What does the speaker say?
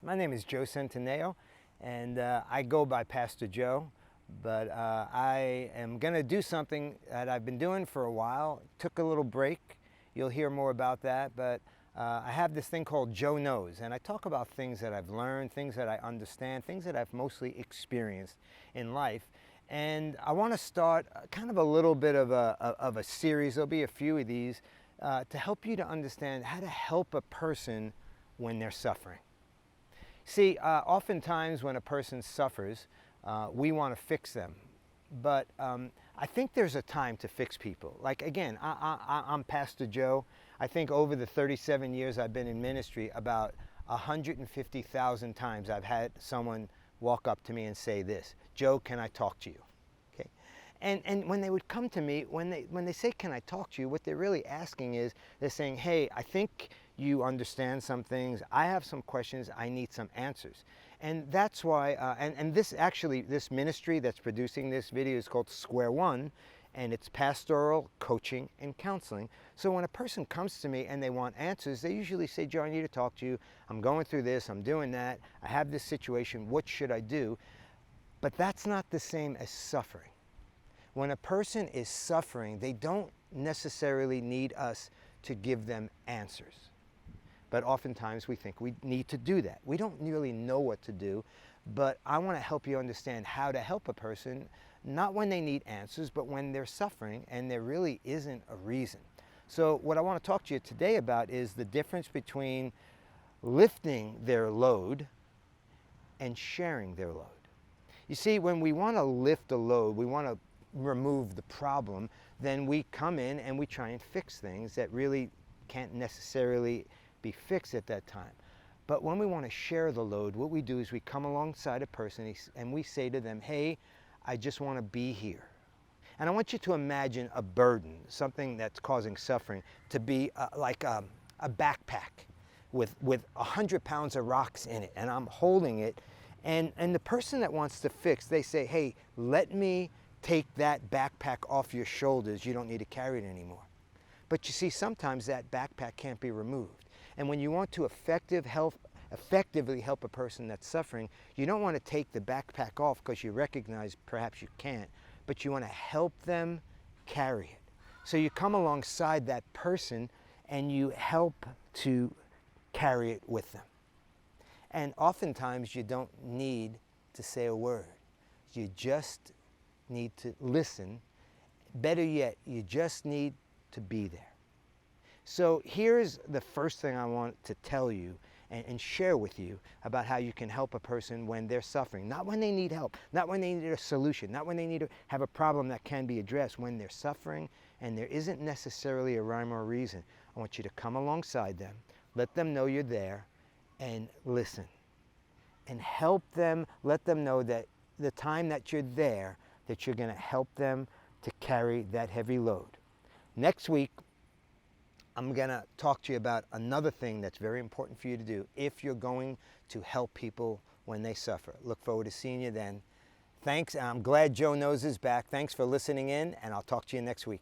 My name is Joe Centineo, and I go by Pastor Joe, but I am going to do something that I've been doing for a while. Took a little break. You'll hear more about that, but I have this thing called Joe Knows, and I talk about things that I've learned, things that I understand, things that I've mostly experienced in life. And I want to start kind of a little bit of a series. There'll be a few of these to help you to understand how to help a person when they're suffering. See, oftentimes when a person suffers, we want to fix them. But I think there's a time to fix people. Like, again, I'm Pastor Joe. I think over the 37 years I've been in ministry, about 150,000 times I've had someone walk up to me and say this: Joe, can I talk to you? Okay. And when they would come to me, when they say, can I talk to you, what they're really asking is, they're saying, hey, I think you understand some things, I have some questions, I need some answers. And that's why, and this ministry that's producing this video is called Square One, and it's pastoral coaching and counseling. So when a person comes to me and they want answers, they usually say, Joe, I need to talk to you, I'm going through this, I'm doing that, I have this situation, what should I do? But that's not the same as suffering. When a person is suffering, they don't necessarily need us to give them answers. But oftentimes we think we need to do that. We don't really know what to do, but I want to help you understand how to help a person, not when they need answers, but when they're suffering and there really isn't a reason. So what I want to talk to you today about is the difference between lifting their load and sharing their load. You see, when we want to lift a load, we want to remove the problem, then we come in and we try and fix things that really can't necessarily be fixed at that time. But when we want to share the load, what we do is we come alongside a person and we say to them, hey, I just want to be here. And I want you to imagine a burden, something that's causing suffering, to be like a backpack with 100 pounds of rocks in it, and I'm holding it. And the person that wants to fix, they say, hey, let me take that backpack off your shoulders. You don't need to carry it anymore. But you see, sometimes that backpack can't be removed. And when you want to effectively help a person that's suffering, you don't want to take the backpack off because you recognize perhaps you can't, but you want to help them carry it. So you come alongside that person and you help to carry it with them. And oftentimes you don't need to say a word. You just need to listen. Better yet, you just need to be there. So here's the first thing I want to tell you and share with you about how you can help a person when they're suffering. Not when they need help, not when they need a solution, not when they need to have a problem that can be addressed. When they're suffering and there isn't necessarily a rhyme or a reason, I want you to come alongside them, let them know you're there, and listen. And help them, let them know that the time that you're there, that you're going to help them to carry that heavy load. Next week, I'm going to talk to you about another thing that's very important for you to do if you're going to help people when they suffer. Look forward to seeing you then. Thanks. I'm glad Joe Knows is back. Thanks for listening in, and I'll talk to you next week.